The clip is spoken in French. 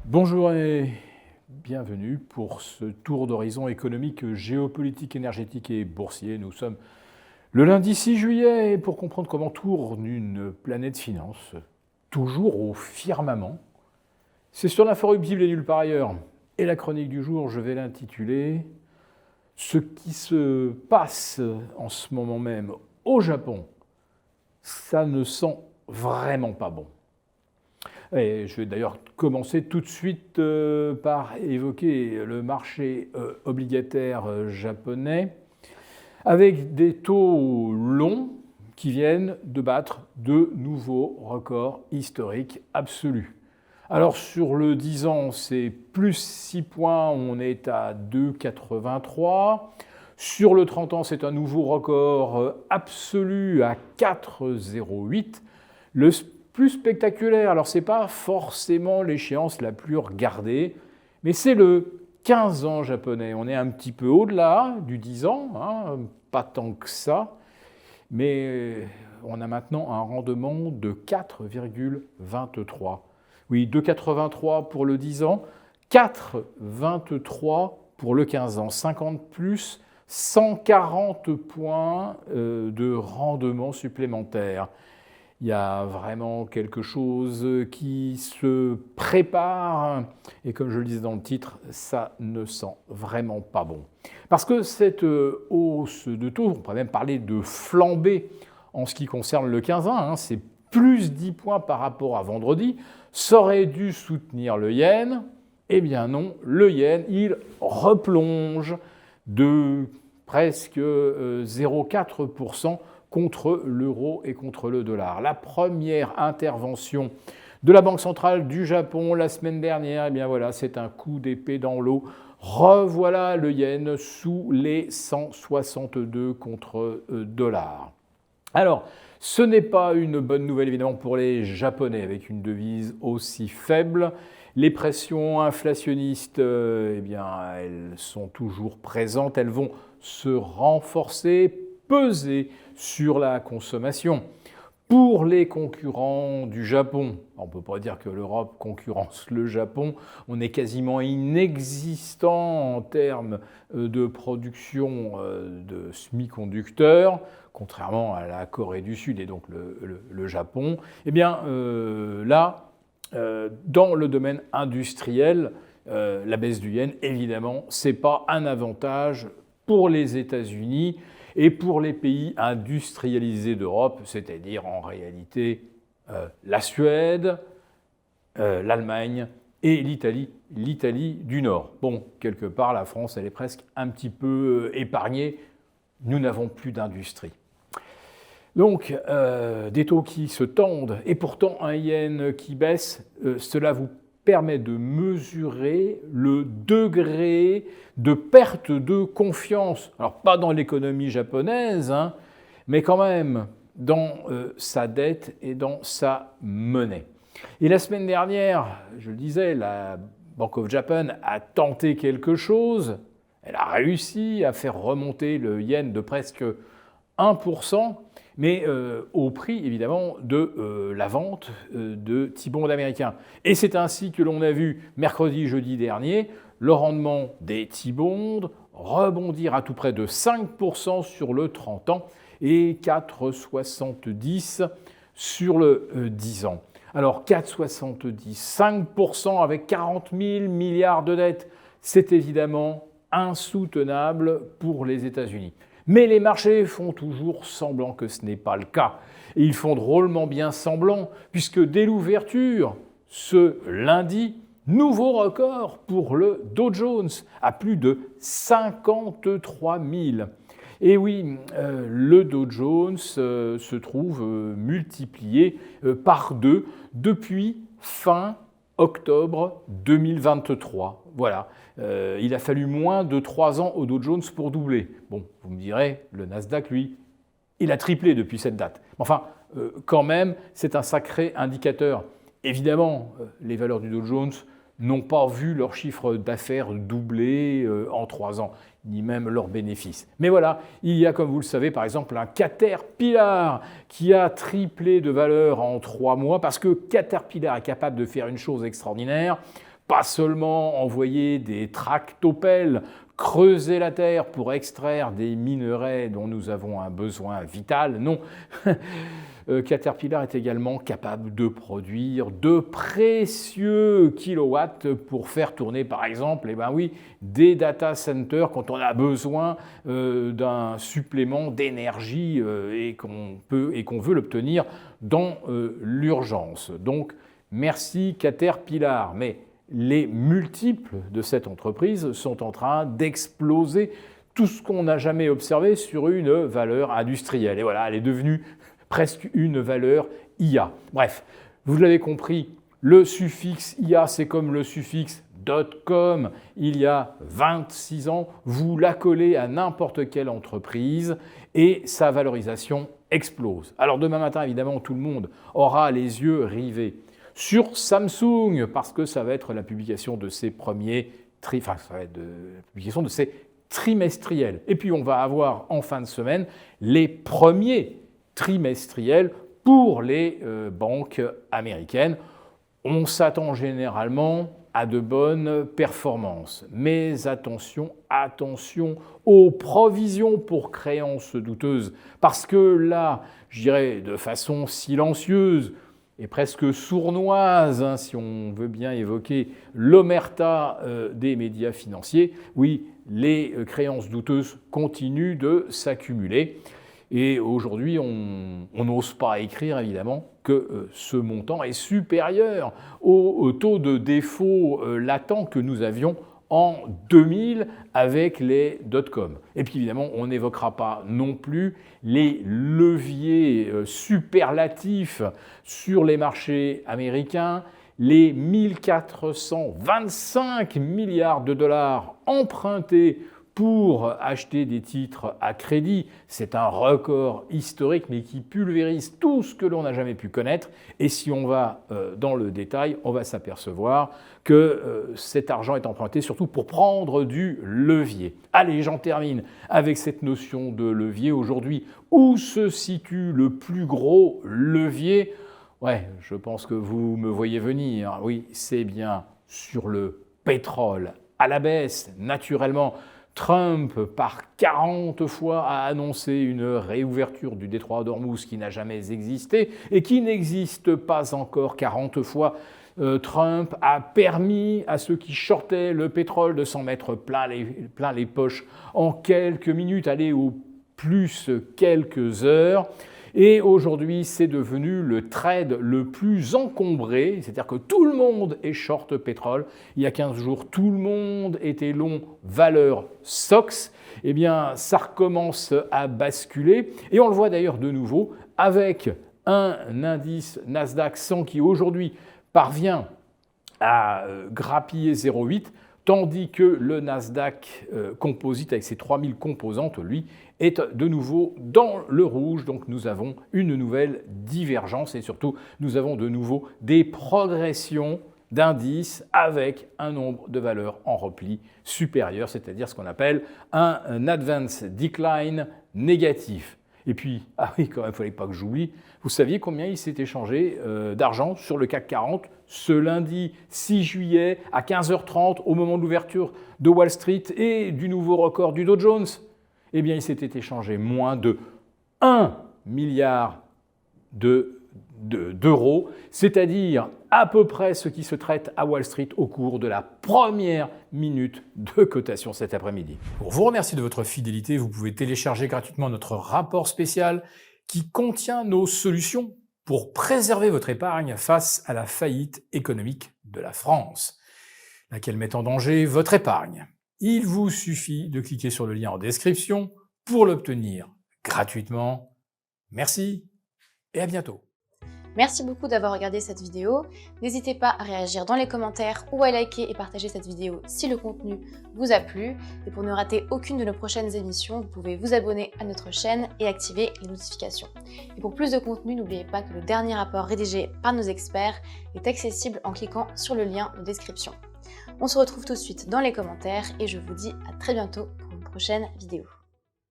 Bonjour et bienvenue pour ce tour d'horizon économique, géopolitique, énergétique et boursier. Nous sommes le lundi 6 juillet et pour comprendre comment tourne une planète finance, toujours au firmament, c'est sur l'inforruptible et nulle part ailleurs. Et la chronique du jour, je vais l'intituler « Ce qui se passe en ce moment même au Japon, ça ne sent vraiment pas bon ». Et je vais d'ailleurs commencer tout de suite par évoquer le marché obligataire japonais avec des taux longs qui viennent de battre de nouveaux records historiques absolus. Alors sur le 10 ans, c'est plus 6 points, on est à 2,83. Sur le 30 ans, c'est un nouveau record absolu à 4,08. Le plus spectaculaire, alors ce n'est pas forcément l'échéance la plus regardée, mais c'est le 15 ans japonais. On est un petit peu au-delà du 10 ans, hein, pas tant que ça, mais on a maintenant un rendement de 4,23. Oui, 2,83 pour le 10 ans, 4,23 pour le 15 ans, 50 plus, 140 points de rendement supplémentaire. Il y a vraiment quelque chose qui se prépare et comme je le disais dans le titre, ça ne sent vraiment pas bon. Parce que cette hausse de taux, on pourrait même parler de flambée en ce qui concerne le 15 ans, hein, c'est plus 10 points par rapport à vendredi, ça aurait dû soutenir le yen. Eh bien non, le yen, il replonge de presque 0,4% contre l'euro et contre le dollar. La première intervention de la Banque centrale du Japon la semaine dernière, eh bien voilà, c'est un coup d'épée dans l'eau. Revoilà le yen sous les 162 contre dollars. Alors, ce n'est pas une bonne nouvelle évidemment pour les Japonais avec une devise aussi faible. Les pressions inflationnistes, eh bien, elles sont toujours présentes, elles vont se renforcer, peser sur la consommation. Pour les concurrents du Japon, on ne peut pas dire que l'Europe concurrence le Japon, on est quasiment inexistant en termes de production de semi-conducteurs, contrairement à la Corée du Sud et donc le Japon. Eh bien là, dans le domaine industriel, la baisse du yen, évidemment, ce n'est pas un avantage pour les États-Unis et pour les pays industrialisés d'Europe, c'est-à-dire en réalité la Suède, l'Allemagne et l'Italie du Nord. Bon, quelque part, la France, elle est presque un petit peu épargnée. Nous n'avons plus d'industrie. Donc, des taux qui se tendent et pourtant un yen qui baisse, cela vous permet de mesurer le degré de perte de confiance. Alors, pas dans l'économie japonaise, hein, mais quand même dans sa dette et dans sa monnaie. Et la semaine dernière, je le disais, la Bank of Japan a tenté quelque chose. Elle a réussi à faire remonter le yen de presque 1%, mais au prix évidemment de la vente de T-bonds américains. Et c'est ainsi que l'on a vu mercredi, jeudi dernier, le rendement des T-bonds rebondir à tout près de 5% sur le 30 ans et 4,70 sur le 10 ans. Alors 4,70, 5% avec 40 000 milliards de dettes, c'est évidemment insoutenable pour les États-Unis. Mais les marchés font toujours semblant que ce n'est pas le cas. Et ils font drôlement bien semblant, puisque dès l'ouverture, ce lundi, nouveau record pour le Dow Jones, à plus de 53 000. Et oui, le Dow Jones se trouve multiplié par 2 depuis fin octobre 2023. Voilà. Il a fallu moins de 3 ans au Dow Jones pour doubler. Bon, vous me direz, le Nasdaq, lui, il a triplé depuis cette date. Enfin, quand même, c'est un sacré indicateur. Évidemment, les valeurs du Dow Jones n'ont pas vu leur chiffre d'affaires doubler en 3 ans, ni même leurs bénéfices. Mais voilà, il y a, comme vous le savez, par exemple, un Caterpillar qui a triplé de valeur en 3 mois, parce que Caterpillar est capable de faire une chose extraordinaire, pas seulement envoyer des tractopelles creuser la terre pour extraire des minerais dont nous avons un besoin vital, non. Caterpillar est également capable de produire de précieux kilowatts pour faire tourner par exemple des data centers quand on a besoin d'un supplément d'énergie et qu'on veut l'obtenir dans l'urgence. Donc merci Caterpillar, mais les multiples de cette entreprise sont en train d'exploser tout ce qu'on n'a jamais observé sur une valeur industrielle. Et voilà, elle est devenue presque une valeur IA. Bref, vous l'avez compris, le suffixe IA, c'est comme le suffixe .com il y a 26 ans. Vous l'accolez à n'importe quelle entreprise et sa valorisation explose. Alors demain matin, évidemment, tout le monde aura les yeux rivés sur Samsung parce que ça va être la publication de ses trimestriels. Et puis on va avoir en fin de semaine les premiers trimestriels pour les banques américaines. On s'attend généralement à de bonnes performances. Mais attention aux provisions pour créances douteuses. Parce que là, je dirais de façon silencieuse et presque sournoise, si on veut bien évoquer l'omerta des médias financiers, oui, les créances douteuses continuent de s'accumuler. Et aujourd'hui, on n'ose pas écrire, évidemment, que ce montant est supérieur au taux de défaut latent que nous avions en 2000 avec les dot-com. Et puis évidemment, on n'évoquera pas non plus les leviers superlatifs sur les marchés américains, les 1425 milliards de dollars empruntés pour acheter des titres à crédit. C'est un record historique, mais qui pulvérise tout ce que l'on n'a jamais pu connaître. Et si on va dans le détail, on va s'apercevoir que cet argent est emprunté surtout pour prendre du levier. Allez, j'en termine avec cette notion de levier. Aujourd'hui, où se situe le plus gros levier ? Ouais, je pense que vous me voyez venir. Oui, c'est bien sur le pétrole. À la baisse, naturellement. Trump, par 40 fois, a annoncé une réouverture du détroit d'Ormuz qui n'a jamais existé et qui n'existe pas encore 40 fois. Trump a permis à ceux qui shortaient le pétrole de s'en mettre plein les poches en quelques minutes, aller au plus quelques heures. Et aujourd'hui, c'est devenu le trade le plus encombré, c'est-à-dire que tout le monde est short pétrole. Il y a 15 jours, tout le monde était long valeur SOX. Eh bien, ça recommence à basculer. Et on le voit d'ailleurs de nouveau avec un indice Nasdaq 100 qui aujourd'hui parvient à grappiller 0,8, tandis que le Nasdaq Composite avec ses 3000 composantes, lui, est de nouveau dans le rouge. Donc nous avons une nouvelle divergence et surtout nous avons de nouveau des progressions d'indices avec un nombre de valeurs en repli supérieur, c'est-à-dire ce qu'on appelle un advance decline négatif. Et puis, ah oui, quand même, il ne fallait pas que j'oublie, vous saviez combien il s'est échangé d'argent sur le CAC 40 ce lundi 6 juillet à 15h30 au moment de l'ouverture de Wall Street et du nouveau record du Dow Jones? Eh bien, il s'était échangé moins de 1 milliard d'euros, c'est-à-dire à peu près ce qui se traite à Wall Street au cours de la première minute de cotation cet après-midi. Pour vous remercier de votre fidélité, vous pouvez télécharger gratuitement notre rapport spécial qui contient nos solutions pour préserver votre épargne face à la faillite économique de la France, laquelle met en danger votre épargne. Il vous suffit de cliquer sur le lien en description pour l'obtenir gratuitement. Merci et à bientôt. Merci beaucoup d'avoir regardé cette vidéo. N'hésitez pas à réagir dans les commentaires ou à liker et partager cette vidéo si le contenu vous a plu. Et pour ne rater aucune de nos prochaines émissions, vous pouvez vous abonner à notre chaîne et activer les notifications. Et pour plus de contenu, n'oubliez pas que le dernier rapport rédigé par nos experts est accessible en cliquant sur le lien de description. On se retrouve tout de suite dans les commentaires et je vous dis à très bientôt pour une prochaine vidéo.